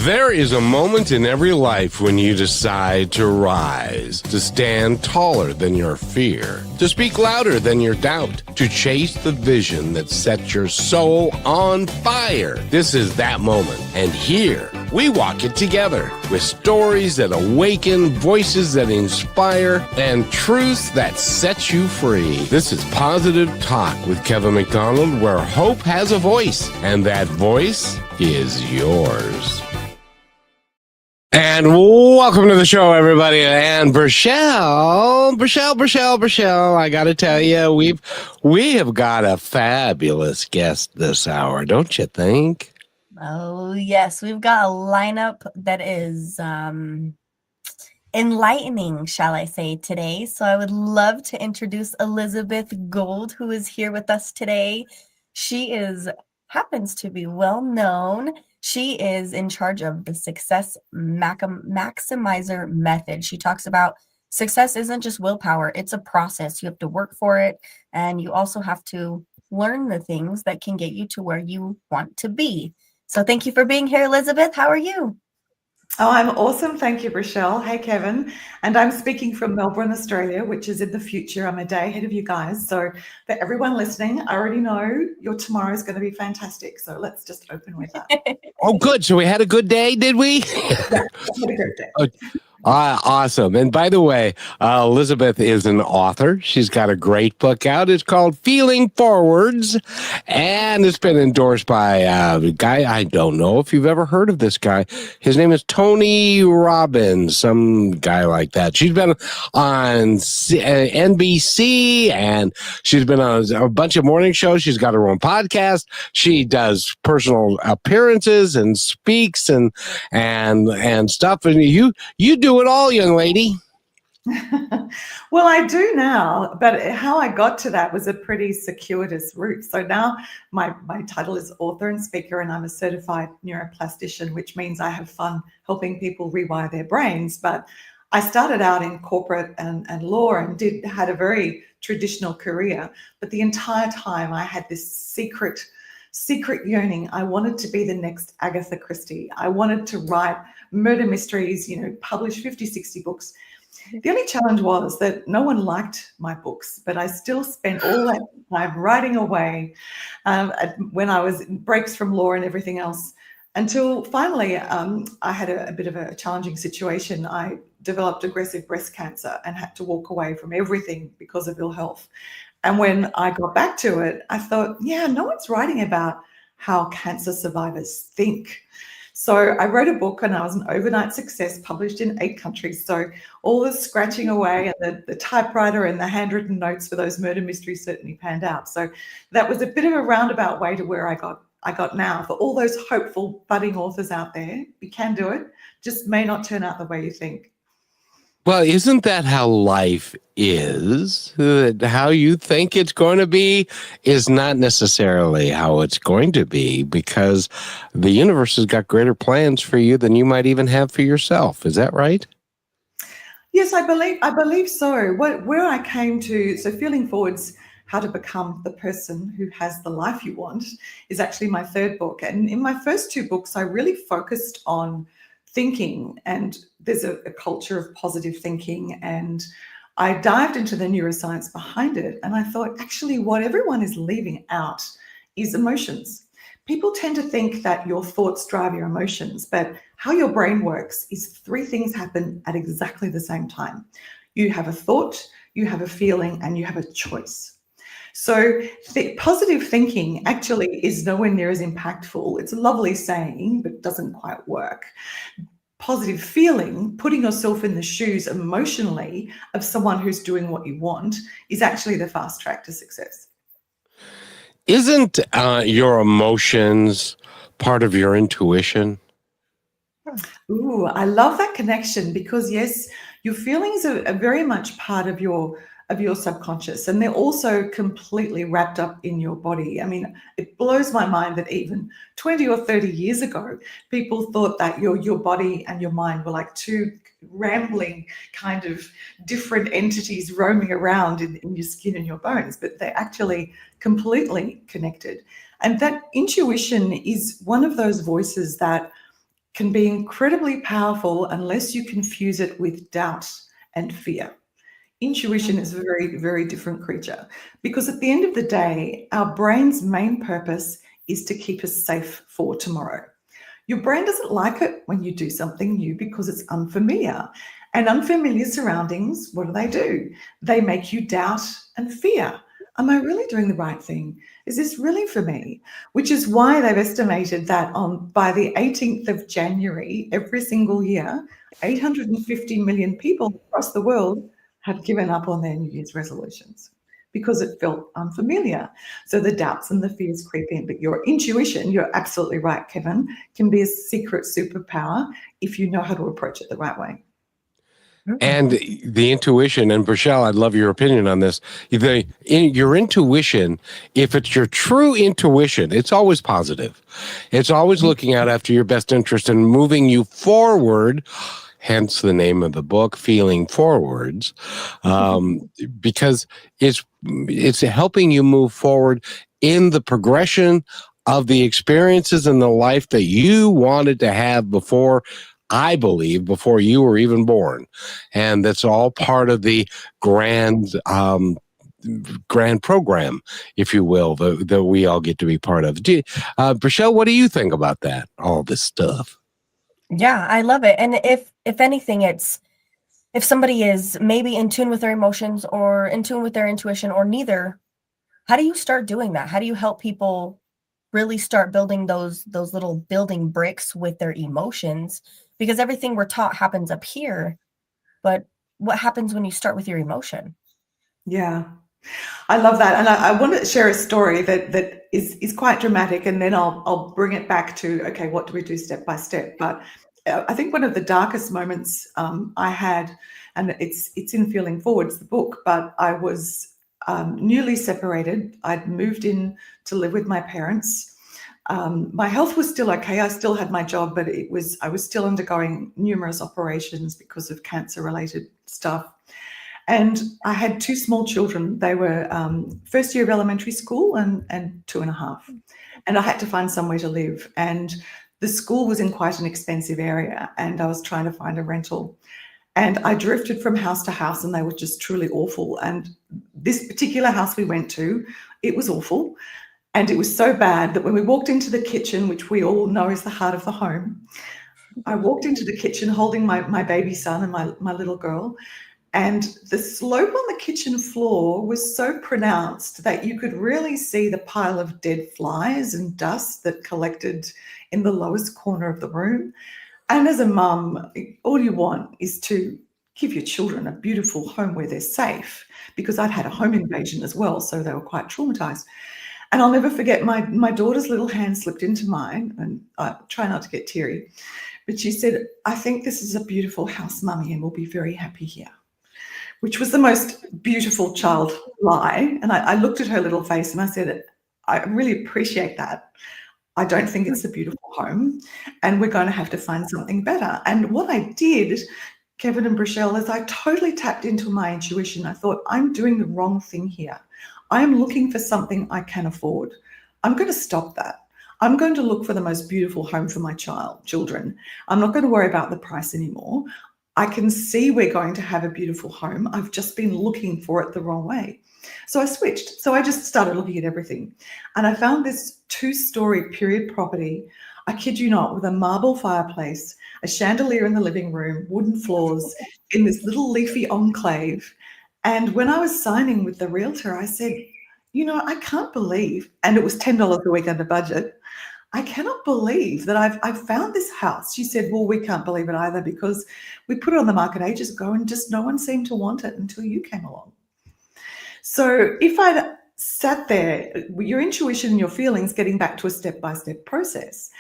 There is a moment in every life when you decide to rise, to stand taller than your fear, to speak louder than your doubt, to chase the vision that sets your soul on fire. This is that moment. And here, we walk it together with stories that awaken, voices that inspire, and truths that set you free. This is Positive Talk with Kevin McDonald, where hope has a voice, and that voice is yours. And welcome to the show, everybody. And Brachelle, I got to tell you, we have got a fabulous guest this hour, don't you think? Oh, yes. We've got a lineup that is enlightening, shall I say, today. So I would love to introduce Elizabeth Gould, who is here with us today. She happens to be well known. She is in charge of the Success Maximizer method. She talks about success isn't just willpower. It's a process. You have to work for it. And you also have to learn the things that can get you to where you want to be. So thank you for being here, Elizabeth. How are you? Oh, I'm awesome. Thank you, Brachelle. Hey, Kevin. And I'm speaking from Melbourne, Australia, which is in the future. I'm a day ahead of you guys. So for everyone listening, I already know your tomorrow is going to be fantastic. So let's just open with that. Oh, good. So we had a good day, did we? Yeah, had a great day. Awesome. And by the way, Elizabeth is an author. She's got a great book out. It's called Feeling Forwards, and it's been endorsed by a guy. I don't know if you've ever heard of this guy. His name is Tony Robbins, some guy like that. She's been on NBC, and she's been on a bunch of morning shows. She's got her own podcast. She does personal appearances and speaks and stuff. And you do it all, young lady. Well, I do now, but how I got to that was a pretty circuitous route. So now my title is author and speaker, and I'm a certified neuroplastician, which means I have fun helping people rewire their brains. But I started out in corporate and law and had a very traditional career. But the entire time I had this secret yearning. I wanted to be the next Agatha Christie. I wanted to write murder mysteries, publish 50, 60 books. The only challenge was that no one liked my books, but I still spent all that time writing away when I was in breaks from law and everything else, until finally I had a bit of a challenging situation. I developed aggressive breast cancer and had to walk away from everything because of ill health. And when I got back to it, I thought, no one's writing about how cancer survivors think. So I wrote a book, and I was an overnight success, published in 8 countries. So all the scratching away and the typewriter and the handwritten notes for those murder mysteries certainly panned out. So that was a bit of a roundabout way to where I got now. For all those hopeful budding authors out there, you can do it. Just may not turn out the way you think. Well, isn't that how life is? How you think it's going to be is not necessarily how it's going to be, because the universe has got greater plans for you than you might even have for yourself. Is that right? Yes, I believe so. Where I came to, so Feeling Forwards, How to Become the Person Who Has the Life You Want, is actually my 3rd book. And in my first 2 books, I really focused on thinking, and there's a culture of positive thinking, and I dived into the neuroscience behind it, and I thought, actually, what everyone is leaving out is emotions. People tend to think that your thoughts drive your emotions, but how your brain works is 3 things happen at exactly the same time. You have a thought, you have a feeling, and you have a choice. So positive thinking actually is nowhere near as impactful. It's a lovely saying, but doesn't quite work. Positive feeling, putting yourself in the shoes emotionally of someone who's doing what you want, is actually the fast track to success. Isn't your emotions part of your intuition? Ooh, I love that connection, because yes, your feelings are very much part of your subconscious, and they're also completely wrapped up in your body. I mean, it blows my mind that even 20 or 30 years ago, people thought that your body and your mind were like 2 rambling kind of different entities roaming around in your skin and your bones, but they're actually completely connected. And that intuition is one of those voices that can be incredibly powerful unless you confuse it with doubt and fear. Intuition is a very, very different creature, because at the end of the day, our brain's main purpose is to keep us safe for tomorrow. Your brain doesn't like it when you do something new because it's unfamiliar. And unfamiliar surroundings, what do? They make you doubt and fear. Am I really doing the right thing? Is this really for me? Which is why they've estimated that by the 18th of January, every single year, 850 million people across the world have given up on their New Year's resolutions because it felt unfamiliar. So the doubts and the fears creep in. But your intuition, you're absolutely right, Kevin, can be a secret superpower if you know how to approach it the right way. And the intuition, and Rochelle, I'd love your opinion on this. Your intuition, if it's your true intuition, it's always positive. It's always looking out after your best interest and moving you forward. Hence the name of the book, Feeling Forwards, because it's helping you move forward in the progression of the experiences in the life that you wanted to have before, I believe, before you were even born. And that's all part of the grand program, if you will, that we all get to be part of. Rochelle, what do you think about that, all this stuff? Yeah, I love it. And if anything, it's if somebody is maybe in tune with their emotions or in tune with their intuition or neither, how do you start doing that? How do you help people really start building those little building bricks with their emotions? Because everything we're taught happens up here, but what happens when you start with your emotion? Yeah, I love that. And I want to share a story that is quite dramatic, and then I'll bring it back to, okay, what do we do step by step? But I think one of the darkest moments I had, and it's in Feeling Forwards, the book, but I was newly separated. I'd moved in to live with my parents. My health was still okay. I still had my job, but I was still undergoing numerous operations because of cancer-related stuff. And I had two small children. They were first year of elementary school and 2.5. And I had to find somewhere to live. And the school was in quite an expensive area, and I was trying to find a rental. And I drifted from house to house, and they were just truly awful. And this particular house we went to, it was awful. And it was so bad that when we walked into the kitchen, which we all know is the heart of the home, I walked into the kitchen holding my baby son and my little girl, and the slope on the kitchen floor was so pronounced that you could really see the pile of dead flies and dust that collected in the lowest corner of the room. And as a mum, all you want is to give your children a beautiful home where they're safe, because I'd had a home invasion as well, so they were quite traumatized. And I'll never forget, my daughter's little hand slipped into mine, and I try not to get teary, but she said, "I think this is a beautiful house, Mummy, and we'll be very happy here," which was the most beautiful child lie. And I looked at her little face and I said, "I really appreciate that. I don't think it's a beautiful home, and we're going to have to find something better." And what I did, Kevin and Rochelle, is I totally tapped into my intuition. I thought, I'm doing the wrong thing here. I am looking for something I can afford. I'm going to stop that. I'm going to look for the most beautiful home for my children. I'm not going to worry about the price anymore. I can see we're going to have a beautiful home. I've just been looking for it the wrong way. So I switched. So I just started looking at everything. And I found this 2-story period property, I kid you not, with a marble fireplace, a chandelier in the living room, wooden floors, in this little leafy enclave. And when I was signing with the realtor, I said, I can't believe, and it was $10 a week under budget, I cannot believe that I've found this house. She said, "Well, we can't believe it either, because we put it on the market ages ago and just no one seemed to want it until you came along." So if I'd sat there, your intuition and your feelings, getting back to a step-by-step process,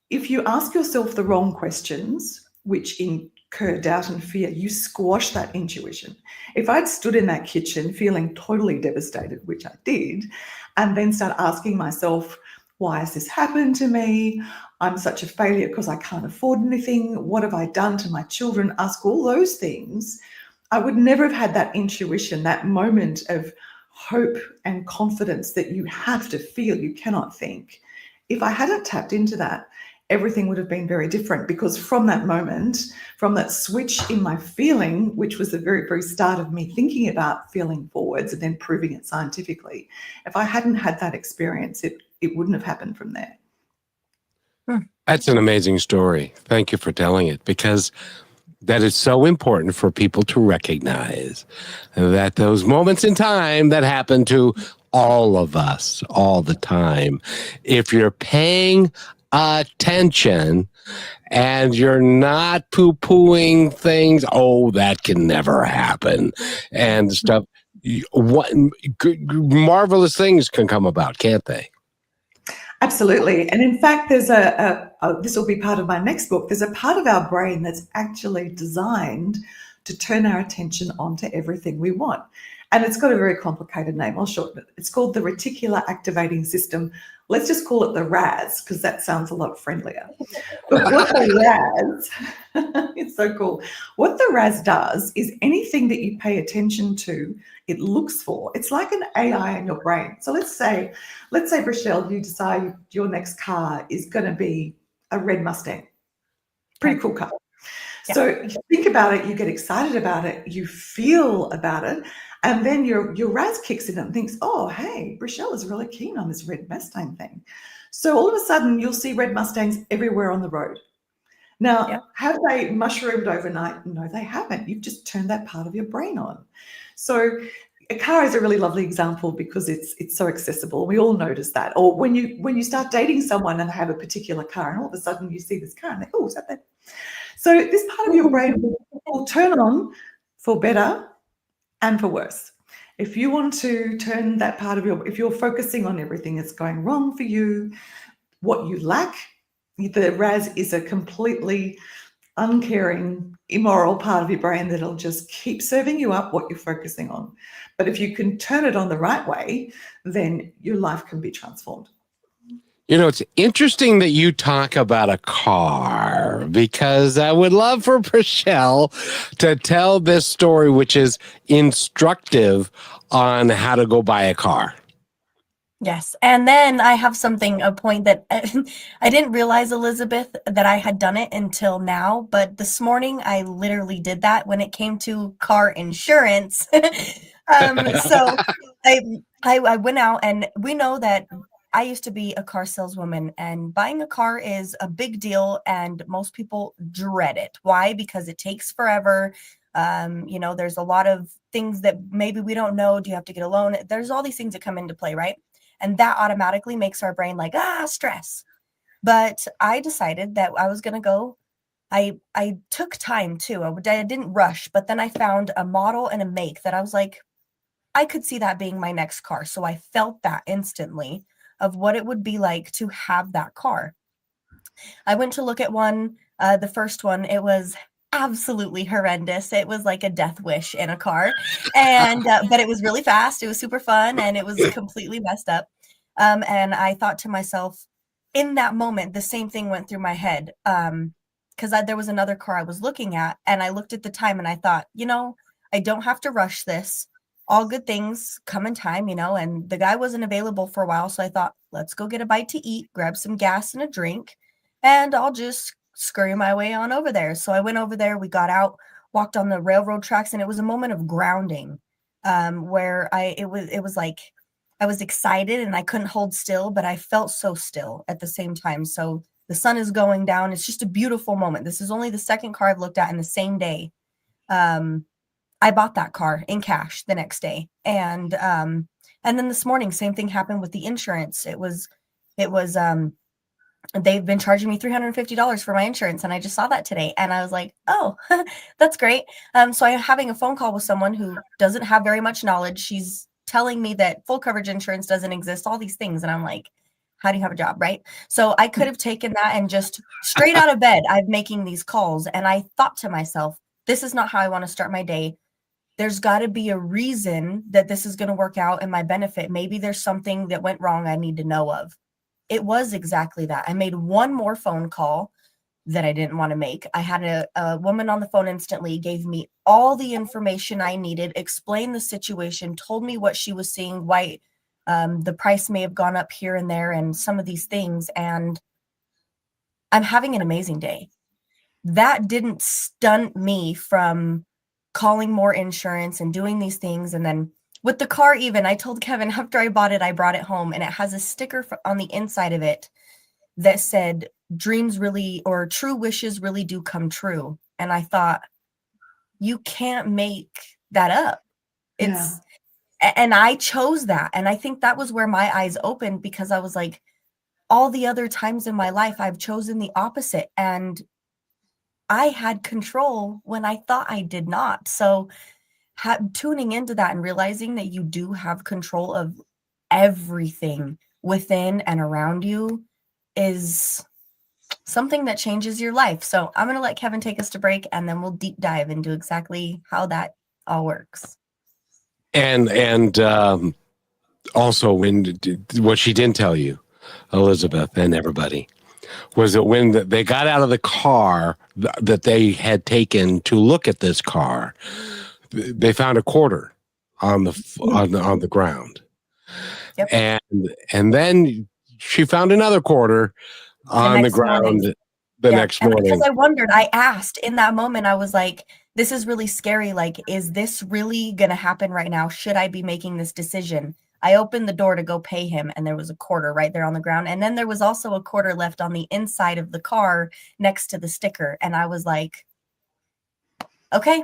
if you ask yourself the wrong questions, which incur doubt and fear, you squash that intuition. If I'd stood in that kitchen feeling totally devastated, which I did, and then start asking myself, why has this happened to me? I'm such a failure because I can't afford anything. What have I done to my children? Ask all those things. I would never have had that intuition, that moment of hope and confidence that you have to feel, you cannot think. If I hadn't tapped into that, everything would have been very different, because from that moment, from that switch in my feeling, which was the very, very start of me thinking about feeling forwards and then proving it scientifically, if I hadn't had that experience, it wouldn't have happened from there. That's an amazing story. Thank you for telling it, because that is so important for people to recognize that those moments in time that happen to all of us all the time, if you're paying attention and you're not poo-pooing things, oh, that can never happen, and stuff, what marvelous things can come about, can't they? Absolutely. And in fact, there's this will be part of my next book. There's a part of our brain that's actually designed to turn our attention onto everything we want. And it's got a very complicated name. I'll shorten it. It's called the reticular activating system. Let's just call it the RAS, because that sounds a lot friendlier. But what the RAS, it's so cool. What the RAS does is anything that you pay attention to, it looks for. It's like an AI in your brain. So let's say, Rochelle, you decide your next car is going to be a red Mustang. Pretty cool car. Yeah. So you think about it, you get excited about it, you feel about it, and then your RAS kicks in and thinks, oh, hey, Rochelle is really keen on this red Mustang thing. So all of a sudden, you'll see red Mustangs everywhere on the road. Now, have they mushroomed overnight? No, they haven't. You've just turned that part of your brain on. So a car is a really lovely example because it's so accessible. We all notice that. Or when you start dating someone and have a particular car, and all of a sudden you see this car and they, oh, is that that? So this part of your brain will turn on for better and for worse. If you want to turn that part of if you're focusing on everything that's going wrong for you, what you lack, the RAS is a completely uncaring, immoral part of your brain that'll just keep serving you up what you're focusing on. But if you can turn it on the right way, then your life can be transformed. You know, it's interesting that you talk about a car, because I would love for Rochelle to tell this story, which is instructive on how to go buy a car. Yes. And then I have a point that I didn't realize, Elizabeth, that I had done it until now. But this morning, I literally did that when it came to car insurance. So I went out, and we know that I used to be a car saleswoman, and buying a car is a big deal, and most people dread it. Why? Because it takes forever. There's a lot of things that maybe we don't know. Do you have to get a loan? There's all these things that come into play, right? And that automatically makes our brain like, stress. But I decided that I was going to go. I took time too. I didn't rush, but then I found a model and a make that I was like, I could see that being my next car. So I felt that instantly of what it would be like to have that car. I went to look at one, the first one. It was absolutely horrendous. It was like a death wish in a car, and but it was really fast. It was super fun, and it was completely messed up. And I thought to myself, in that moment, the same thing went through my head, because there was another car I was looking at, and I looked at the time, and I thought, I don't have to rush this. All good things come in time, and the guy wasn't available for a while. So I thought, let's go get a bite to eat, grab some gas and a drink, and I'll just scurry my way on over there. So I went over there, we got out, walked on the railroad tracks, and it was a moment of grounding, where it was like I was excited and I couldn't hold still, but I felt so still at the same time. So the sun is going down. It's just a beautiful moment. This is only the second car I've looked at in the same day. I bought that car in cash the next day. And then this morning, same thing happened with the insurance. It was they've been charging me $350 for my insurance. And I just saw that today. And I was like, oh, that's great. So I'm having a phone call with someone who doesn't have very much knowledge. She's telling me that full coverage insurance doesn't exist, all these things. And I'm like, how do you have a job, right? So I could have taken that and just straight out of bed, I'm making these calls. And I thought to myself, this is not how I want to start my day. There's got to be a reason that this is going to work out in my benefit. Maybe there's something that went wrong I need to know of. It was exactly that. I made one more phone call that I didn't want to make. I had a woman on the phone instantly, gave me all the information I needed, explained the situation, told me what she was seeing, why the price may have gone up here and there and some of these things. And I'm having an amazing day. That didn't stunt me from calling more insurance and doing these things. And then with the car, even, I told Kevin after I bought it, I brought it home, and it has a sticker on the inside of it that said, dreams really, or true wishes really do come true. And I thought, you can't make that up. It's, and I chose that. And I think that was where my eyes opened, because I was like, all the other times in my life, I've chosen the opposite. And I had control when I thought I did not. So tuning into that and realizing that you do have control of everything within and around you is something that changes your life. So I'm going to let Kevin take us to break, and then we'll deep dive into exactly how that all works. And also, what she didn't tell you, Elizabeth and everybody, was that when they got out of the car that they had taken to look at this car, they found a quarter on the ground. Yep. And then she found another quarter on the ground the next morning. Because I wondered, I asked in that moment, I was like, this is really scary. Like, is this really going to happen right now? Should I be making this decision? I opened the door to go pay him, and there was a quarter right there on the ground. And then there was also a quarter left on the inside of the car next to the sticker. And I was like, okay.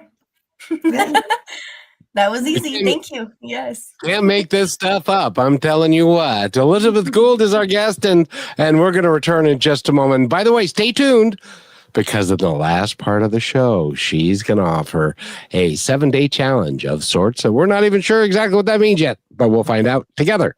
That was easy. Thank you. Yes. Can't make this stuff up. I'm telling you what. Elizabeth Gould is our guest, and we're going to return in just a moment. By the way, stay tuned, because in the last part of the show, she's going to offer a 7-day challenge of sorts. So we're not even sure exactly what that means yet, but we'll find out together.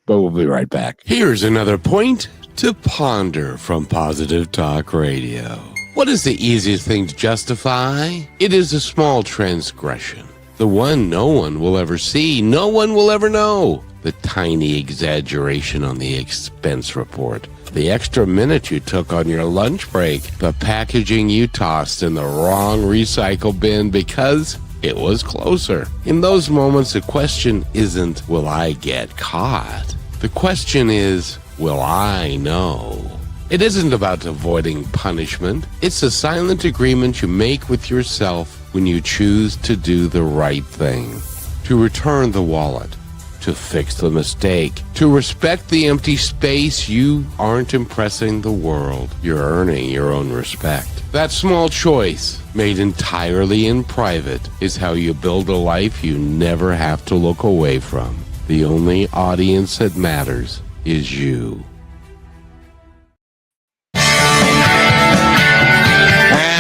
But we'll be right back. Here's another point to ponder from Positive Talk Radio. What is the easiest thing to justify? It is a small transgression. The one no one will ever see, no one will ever know. The tiny exaggeration on the expense report. The extra minute you took on your lunch break. The packaging you tossed in the wrong recycle bin because it was closer. In those moments, the question isn't, will I get caught? The question is, will I know? It isn't about avoiding punishment. It's a silent agreement you make with yourself when you choose to do the right thing. To return the wallet. To fix the mistake. To respect the empty space. You aren't impressing the world. You're earning your own respect. That small choice, made entirely in private, is how you build a life you never have to look away from. The only audience that matters is you.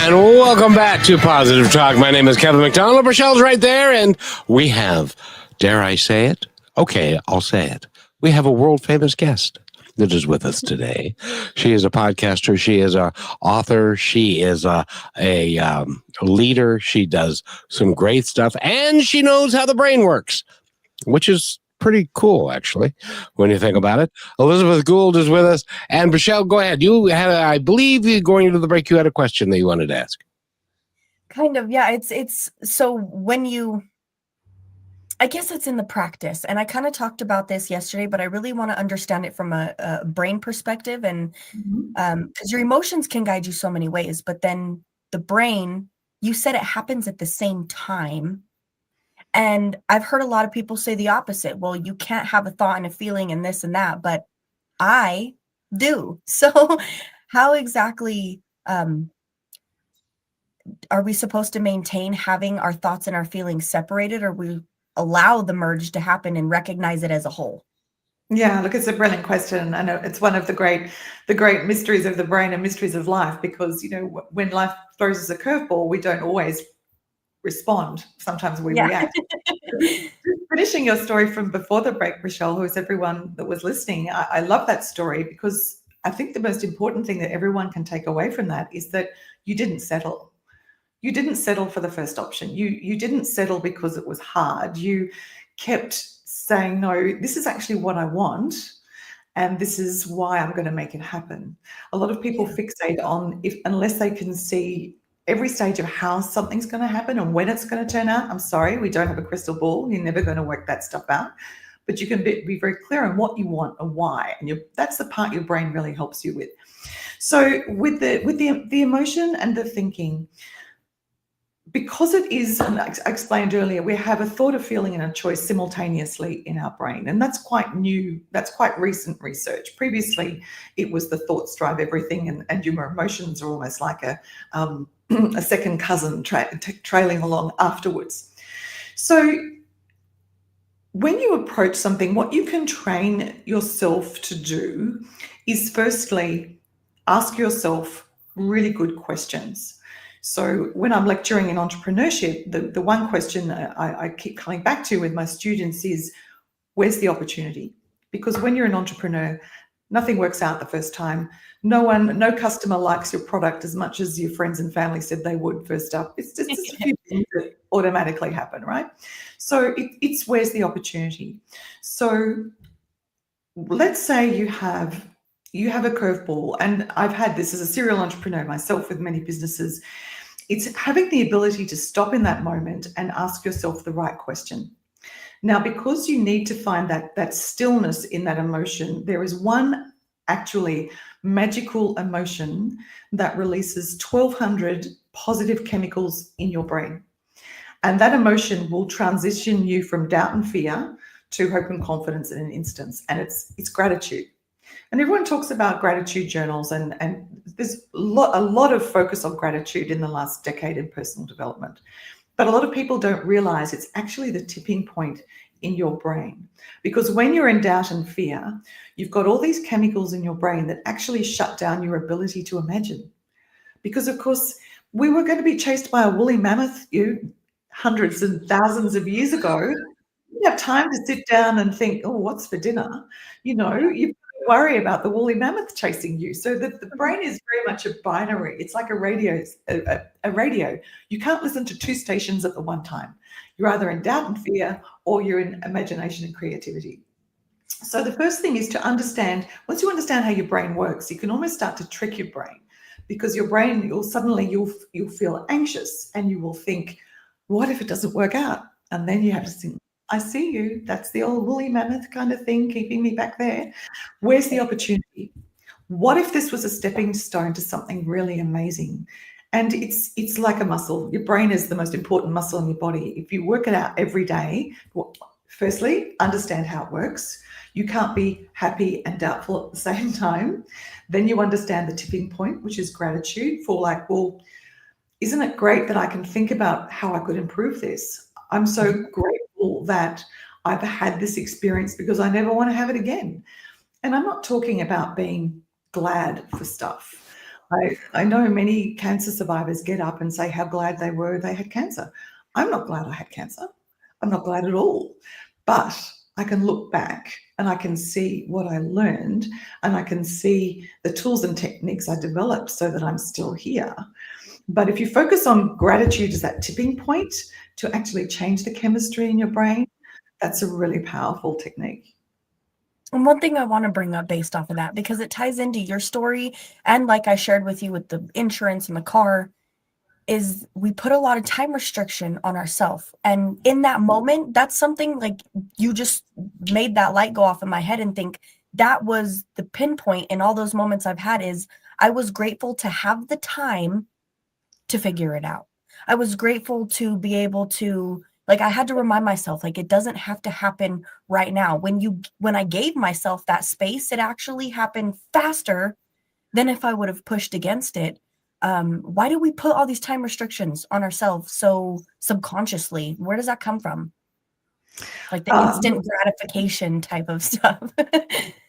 And welcome back to Positive Talk. My name is Kevin McDonald. Rochelle's right there, and we have, dare I say it? Okay, I'll say it. We have a world-famous guest that is with us today. She is a podcaster. She is an author. She is a leader. She does some great stuff, and she knows how the brain works, which is pretty cool, actually, when you think about it. Elizabeth Gould is with us. And Rochelle, go ahead. You had, I believe, going into the break, you had a question that you wanted to ask. Kind of, yeah. It's so when you, I guess it's in the practice. And I kind of talked about this yesterday, but I really want to understand it from a brain perspective. And because your emotions can guide you so many ways, but then the brain, you said it happens at the same time. And I've heard a lot of people say the opposite. Well, you can't have a thought and a feeling and this and that, but I do. So how exactly are we supposed to maintain having our thoughts and our feelings separated, or we allow the merge to happen and recognize it as a whole? Yeah, look, it's a brilliant question. I know it's one of the great mysteries of the brain and mysteries of life, because, you know, when life throws us a curveball, we don't always respond. Sometimes we react. Finishing your story from before the break, Rochelle, who is everyone that was listening, I love that story, because I think the most important thing that everyone can take away from that is that you didn't settle. You didn't settle for the first option. You didn't settle because it was hard. You kept saying, no, this is actually what I want, and this is why I'm going to make it happen. A lot of people fixate on unless they can see every stage of how something's going to happen and when it's going to turn out. I'm sorry, we don't have a crystal ball. You're never going to work that stuff out. But you can be very clear on what you want and why. And that's the part your brain really helps you with. So with the emotion and the thinking, because it is, and I explained earlier, we have a thought, a feeling, and a choice simultaneously in our brain. And that's quite new, that's quite recent research. Previously, it was the thoughts drive everything, and your emotions are almost like a second cousin trailing along afterwards. So when you approach something, what you can train yourself to do is firstly ask yourself really good questions. So when I'm lecturing in entrepreneurship, the one question I keep coming back to with my students is, where's the opportunity? Because when you're an entrepreneur, nothing works out the first time. No customer likes your product as much as your friends and family said they would first up. It's just a few things that automatically happen, right? So it's where's the opportunity? So let's say you have a curveball, and I've had this as a serial entrepreneur myself with many businesses. It's having the ability to stop in that moment and ask yourself the right question. Now, because you need to find that stillness in that emotion, there is one actually magical emotion that releases 1,200 positive chemicals in your brain. And that emotion will transition you from doubt and fear to hope and confidence in an instant. And it's gratitude. And everyone talks about gratitude journals, and there's a lot of focus on gratitude in the last decade in personal development. But a lot of people don't realize it's actually the tipping point in your brain. Because when you're in doubt and fear, you've got all these chemicals in your brain that actually shut down your ability to imagine. Because, of course, we were going to be chased by a woolly mammoth hundreds and thousands of years ago. You have time to sit down and think, oh, what's for dinner? You worry about the woolly mammoth chasing you. So the brain is very much a binary. It's like a radio. You can't listen to two stations at the one time. You're either in doubt and fear, or you're in imagination and creativity. So the first thing is to understand, once you understand how your brain works, you can almost start to trick your brain, because your brain, you'll feel anxious, and you will think, what if it doesn't work out? And then you have to think, I see you. That's the old woolly mammoth kind of thing keeping me back there. Where's the opportunity? What if this was a stepping stone to something really amazing? And it's like a muscle. Your brain is the most important muscle in your body. If you work it out every day, firstly, understand how it works. You can't be happy and doubtful at the same time. Then you understand the tipping point, which is gratitude, for like, well, isn't it great that I can think about how I could improve this? I'm so grateful that I've had this experience, because I never want to have it again. And I'm not talking about being glad for stuff. I know many cancer survivors get up and say how glad they were they had cancer. I'm not glad I had cancer. I'm not glad at all. But I can look back and I can see what I learned, and I can see the tools and techniques I developed so that I'm still here. But if you focus on gratitude as that tipping point to actually change the chemistry in your brain, that's a really powerful technique. And one thing I want to bring up based off of that, because it ties into your story, and like I shared with you with the insurance and the car, is we put a lot of time restriction on ourselves. And in that moment, that's something like you just made that light go off in my head, and think that was the pinpoint in all those moments I've had. Is I was grateful to have the time to figure it out. I was grateful to be able to, like, I had to remind myself, like, it doesn't have to happen right now. When I gave myself that space, it actually happened faster than if I would have pushed against it. Why do we put all these time restrictions on ourselves so subconsciously? Where does that come from? Like the instant gratification type of stuff.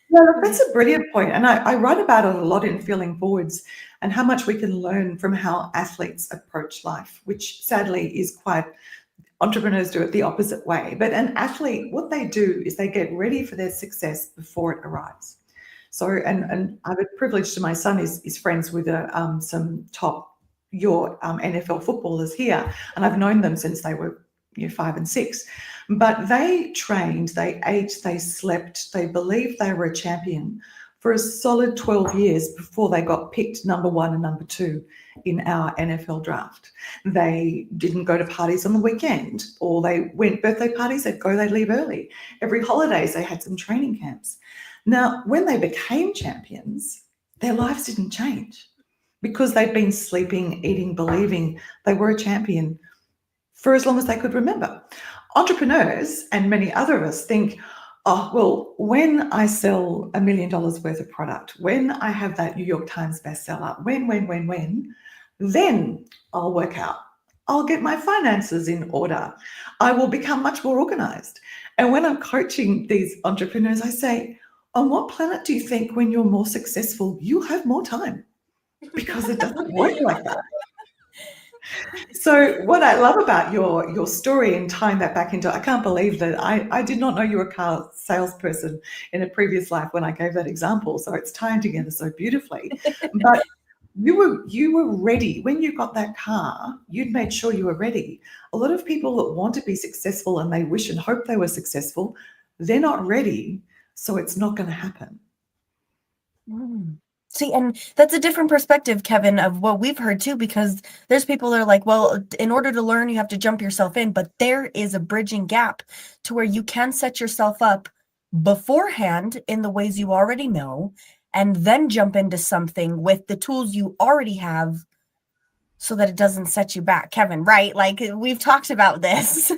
Yeah, that's a brilliant point. And I write about it a lot in Feeling Forwards, and how much we can learn from how athletes approach life, which sadly is quite, entrepreneurs do it the opposite way. But an athlete, what they do is they get ready for their success before it arrives. So, and I have a privilege to, my son is friends with some top NFL footballers here, and I've known them since they were 5 and 6. But they trained, they ate, they slept, they believed they were a champion for a solid 12 years before they got picked number 1 and number 2 in our NFL draft. They didn't go to parties on the weekend, or they went birthday parties, they'd leave early. Every holidays they had some training camps. Now, when they became champions, their lives didn't change because they'd been sleeping, eating, believing they were a champion for as long as they could remember. Entrepreneurs and many other of us think, oh, well, when I sell $1 million worth of product, when I have that New York Times bestseller, when, then I'll work out. I'll get my finances in order. I will become much more organized. And when I'm coaching these entrepreneurs, I say, on what planet do you think when you're more successful, you have more time? Because it doesn't work like that. So what I love about your story and tying that back into, I can't believe that I did not know you were a car salesperson in a previous life when I gave that example. So it's tying together so beautifully. But you were ready. When you got that car, you'd made sure you were ready. A lot of people that want to be successful and they wish and hope they were successful, they're not ready. So it's not going to happen. See, and that's a different perspective, Kevin, of what we've heard too, because there's people that are like, well, in order to learn, you have to jump yourself in, but there is a bridging gap to where you can set yourself up beforehand in the ways you already know, and then jump into something with the tools you already have so that it doesn't set you back. Kevin, right? Like we've talked about this.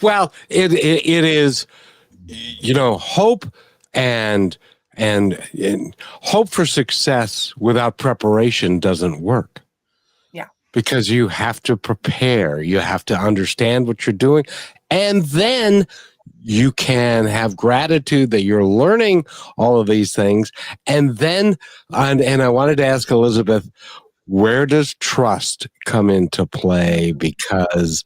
Well, it is, hope and hope for success without preparation doesn't work. Yeah. Because you have to prepare, you have to understand what you're doing, and then you can have gratitude that you're learning all of these things. And then, and I wanted to ask Elizabeth, where does trust come into play? Because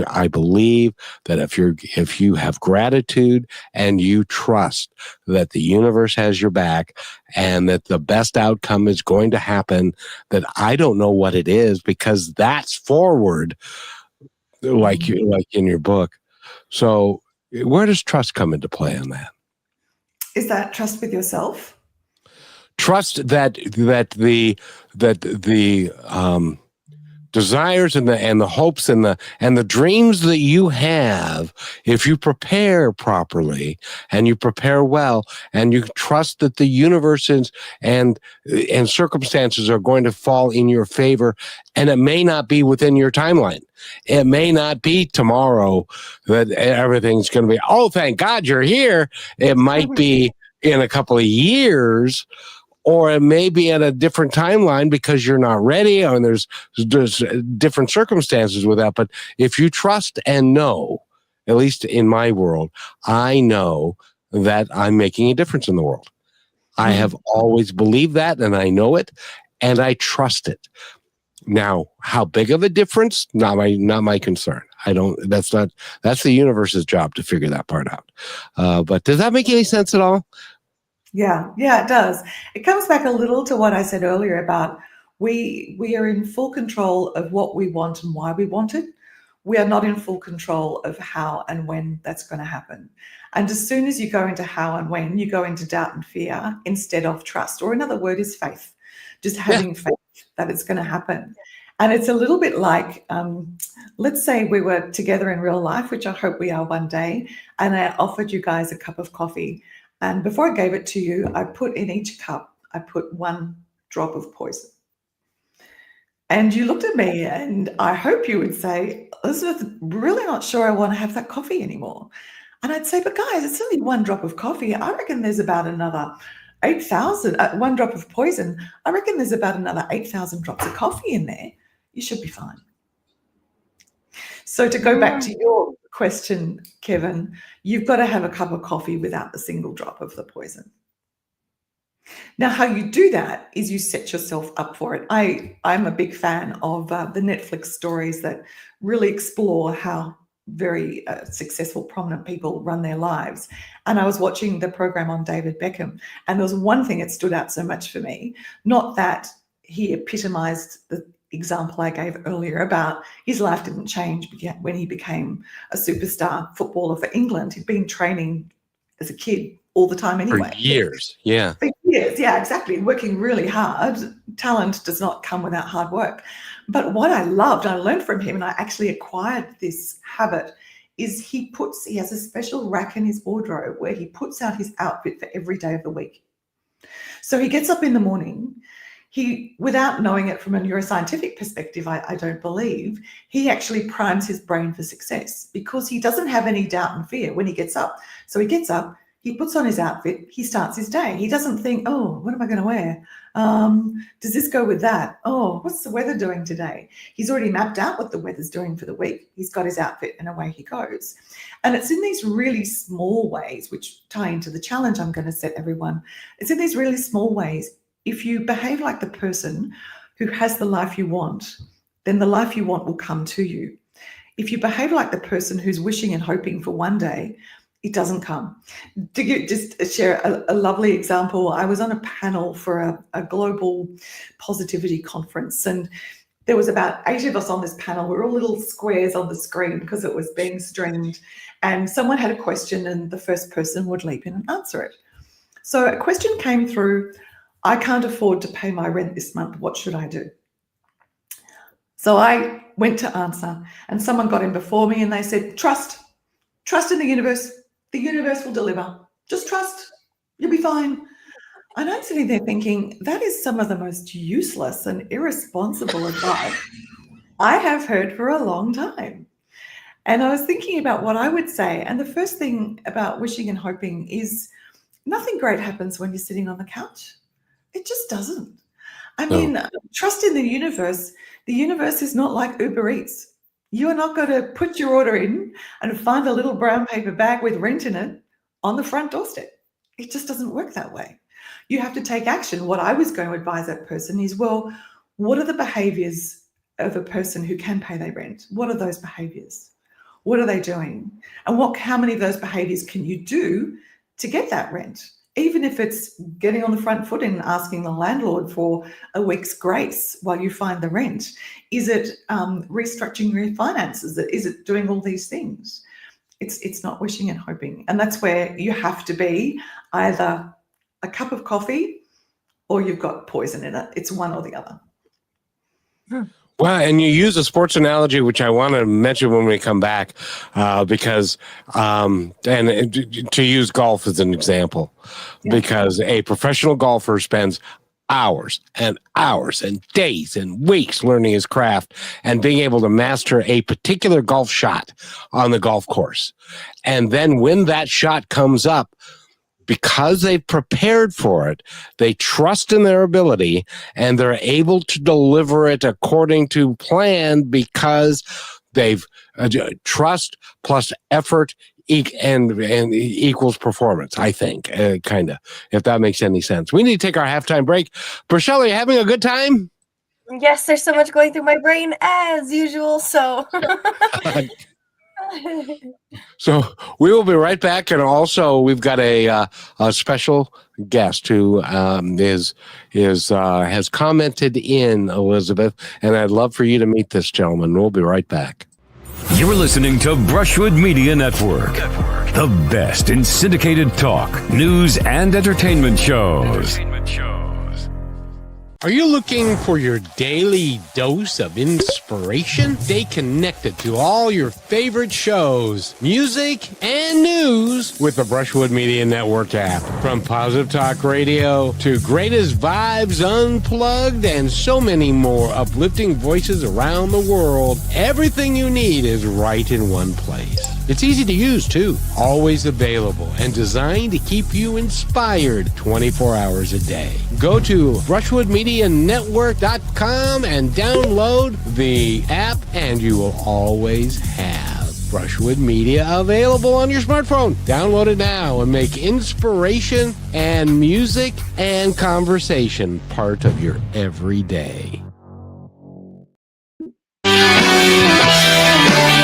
I believe that if you have gratitude and you trust that the universe has your back and that the best outcome is going to happen, that I don't know what it is, because that's forward, like in your book. So where does trust come into play on that? Is that trust with yourself? Trust that the desires and the hopes and the dreams that you have, if you prepare properly and you prepare well and you trust that the universe and circumstances are going to fall in your favor, and it may not be within your timeline. It may not be tomorrow that everything's going to be, oh, thank God you're here. It might be in a couple of years, or it may be at a different timeline because you're not ready, and there's different circumstances with that. But if you trust and know, at least in my world, I know that I'm making a difference in the world. I have always believed that, and I know it, and I trust it. Now, how big of a difference? Not my concern. That's the universe's job to figure that part out. But does that make any sense at all? Yeah, it does. It comes back a little to what I said earlier about we are in full control of what we want and why we want it. We are not in full control of how and when that's going to happen. And as soon as you go into how and when, you go into doubt and fear instead of trust, or another word is faith, just having faith that it's going to happen. And it's a little bit like, let's say we were together in real life, which I hope we are one day, and I offered you guys a cup of coffee. And before I gave it to you, I put in each cup, I put 1 drop of poison. And you looked at me, and I hope you would say, Elizabeth, really not sure I want to have that coffee anymore. And I'd say, but guys, it's only 1 drop of coffee. I reckon there's about another 8,000, 1 drop of poison. I reckon there's about another 8,000 drops of coffee in there. You should be fine. So to go back to your question, Kevin, you've got to have a cup of coffee without a single drop of the poison. Now, how you do that is you set yourself up for it. I'm a big fan of the Netflix stories that really explore how very successful, prominent people run their lives. And I was watching the program on David Beckham, and there was one thing that stood out so much for me, not that he epitomized the example I gave earlier about his life didn't change when he became a superstar footballer for England. He'd been training as a kid all the time anyway. For years, yeah. For years, yeah, exactly. Working really hard. Talent does not come without hard work. But what I loved, I learned from him, and I actually acquired this habit, is he has a special rack in his wardrobe where he puts out his outfit for every day of the week. So he gets up in the morning. He, without knowing it from a neuroscientific perspective, I don't believe, he actually primes his brain for success because he doesn't have any doubt and fear when he gets up. So he gets up, he puts on his outfit, he starts his day. He doesn't think, oh, what am I going to wear? Does this go with that? Oh, what's the weather doing today? He's already mapped out what the weather's doing for the week. He's got his outfit and away he goes. And it's in these really small ways, which tie into the challenge I'm going to set everyone. It's in these really small ways. If you behave like the person who has the life you want, then the life you want will come to you. If you behave like the person who's wishing and hoping for one day, it doesn't come. To just share a lovely example, I was on a panel for a global positivity conference, and there was about 8 of us on this panel. We were all little squares on the screen because it was being streamed, and someone had a question and the first person would leap in and answer it. So a question came through, I can't afford to pay my rent this month. What should I do? So I went to answer, and someone got in before me and they said, trust in the universe. The universe will deliver. Just trust. You'll be fine. And I'm sitting there thinking, that is some of the most useless and irresponsible advice I have heard for a long time. And I was thinking about what I would say. And the first thing about wishing and hoping is nothing great happens when you're sitting on the couch. It just doesn't. I mean, trust in the universe. The universe is not like Uber Eats. You are not going to put your order in and find a little brown paper bag with rent in it on the front doorstep. It just doesn't work that way. You have to take action. What I was going to advise that person is, well, what are the behaviors of a person who can pay their rent? What are those behaviors? What are they doing? And how many of those behaviors can you do to get that rent? Even if it's getting on the front foot and asking the landlord for a week's grace while you find the rent. Is it restructuring your finances? Is it doing all these things? It's not wishing and hoping. And that's where you have to be either a cup of coffee or you've got poison in it. It's one or the other. Well, and you use a sports analogy, which I want to mention when we come back, because, and to use golf as an example, because a professional golfer spends hours and hours and days and weeks learning his craft and being able to master a particular golf shot on the golf course. And then when that shot comes up, because they've prepared for it, they trust in their ability and they're able to deliver it according to plan because they've trust plus effort and equals performance, I think, kind of, if that makes any sense. We need to take our halftime break. Rochelle, are you having a good time? Yes, there's so much going through my brain as usual, so... So we will be right back, and also we've got a special guest who has commented in, Elizabeth, and I'd love for you to meet this gentleman. We'll be right back. You're listening to Brushwood Media Network, the best in syndicated talk, news, and entertainment shows. Are you looking for your daily dose of inspiration? Stay connected to all your favorite shows, music, and news with the Brushwood Media Network app. From Positive Talk Radio to Greatest Vibes Unplugged and so many more uplifting voices around the world, everything you need is right in one place. It's easy to use, too. Always available and designed to keep you inspired 24 hours a day. Go to brushwoodmedianetwork.com and download the app, and you will always have Brushwood Media available on your smartphone. Download it now and make inspiration and music and conversation part of your everyday.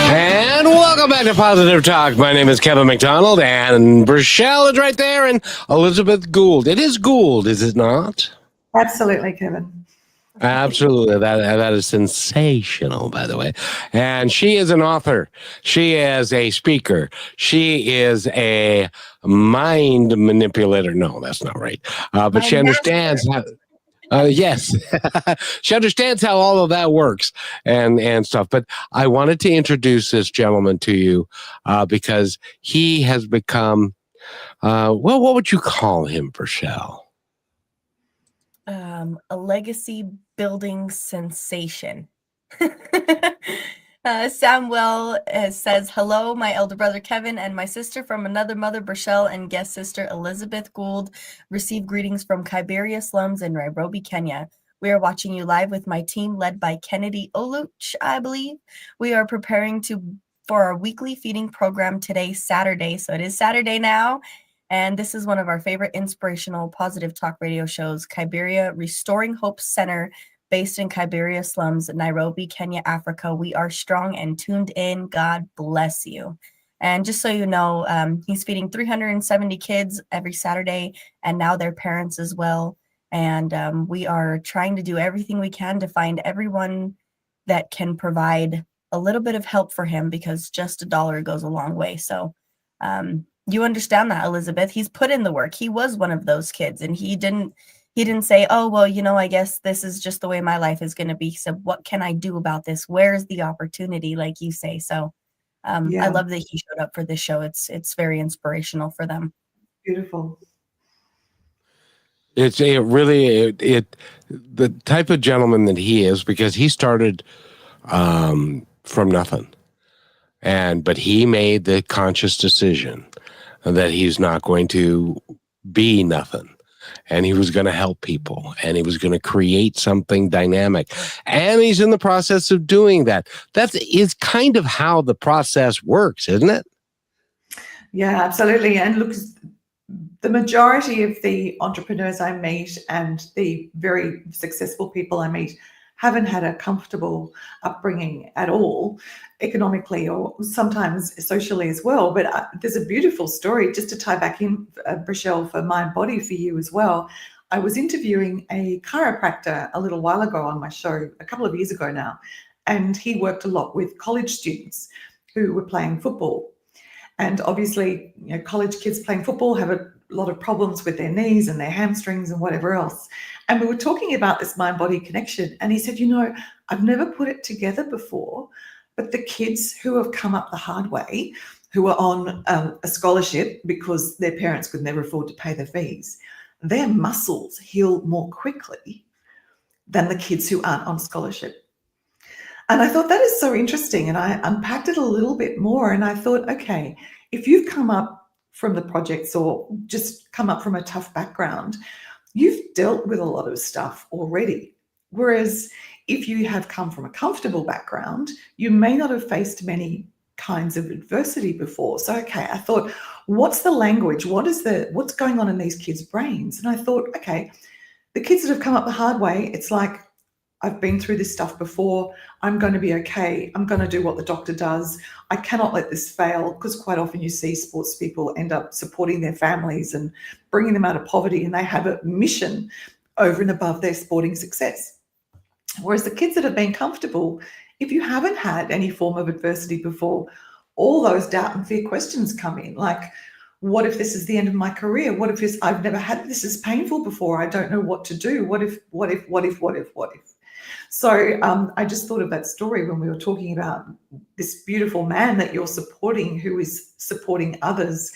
And welcome back to Positive Talk. My name is Kevin McDonald, and Rochelle is right there, and Elizabeth Gould. It is Gould, is it not? Absolutely, Kevin. Absolutely. That is sensational, by the way. And she is an author. She is a speaker. She is a mind manipulator. No, that's not right. But she understands how... yes, she understands how all of that works and stuff. But I wanted to introduce this gentleman to you because he has become, what would you call him, Rochelle? a legacy building sensation. Samuel says, hello, my elder brother Kevin and my sister from another mother, Brachelle, and guest sister Elizabeth Gould receive greetings from Kiberia slums in Nairobi, Kenya. We are watching you live with my team led by Kennedy Oluch, I believe. We are preparing for our weekly feeding program today, Saturday. So it is Saturday now. And this is one of our favorite inspirational positive talk radio shows, Kiberia Restoring Hope Center, based in Kiberia slums, Nairobi, Kenya, Africa. We are strong and tuned in. God bless you. And just so you know, he's feeding 370 kids every Saturday, and now their parents as well. And we are trying to do everything we can to find everyone that can provide a little bit of help for him, because just $1 goes a long way. So you understand that, Elizabeth. He's put in the work. He was one of those kids, and he didn't say, oh, well, I guess this is just the way my life is going to be. So what can I do about this? Where's the opportunity, like you say? So I love that he showed up for this show. It's very inspirational for them. Beautiful. The type of gentleman that he is, because he started from nothing. But he made the conscious decision that he's not going to be nothing. And he was going to help people, and he was going to create something dynamic. And he's in the process of doing that. That is kind of how the process works, isn't it? Yeah, absolutely. And look, the majority of the entrepreneurs I meet and the very successful people I meet haven't had a comfortable upbringing at all, economically or sometimes socially as well. But there's a beautiful story, just to tie back in, Brachelle, for Mind Body for you as well. I was interviewing a chiropractor a little while ago on my show, a couple of years ago now, and he worked a lot with college students who were playing football. And obviously, college kids playing football have a lot of problems with their knees and their hamstrings and whatever else. And we were talking about this mind-body connection. And he said, I've never put it together before, but the kids who have come up the hard way, who are on a scholarship because their parents could never afford to pay their fees, their muscles heal more quickly than the kids who aren't on scholarship. And I thought that is so interesting. And I unpacked it a little bit more. And I thought, okay, if you've come up from the projects or just come up from a tough background, you've dealt with a lot of stuff already. Whereas if you have come from a comfortable background, you may not have faced many kinds of adversity before. So, okay, I thought, what's the language? What's going on in these kids' brains? And I thought, okay, the kids that have come up the hard way, it's like, I've been through this stuff before. I'm going to be okay. I'm going to do what the doctor does. I cannot let this fail, because quite often you see sports people end up supporting their families and bringing them out of poverty, and they have a mission over and above their sporting success. Whereas the kids that have been comfortable, if you haven't had any form of adversity before, all those doubt and fear questions come in. Like, what if this is the end of my career? What if I've never had this is painful before? I don't know what to do. What if? So I just thought of that story when we were talking about this beautiful man that you're supporting, who is supporting others.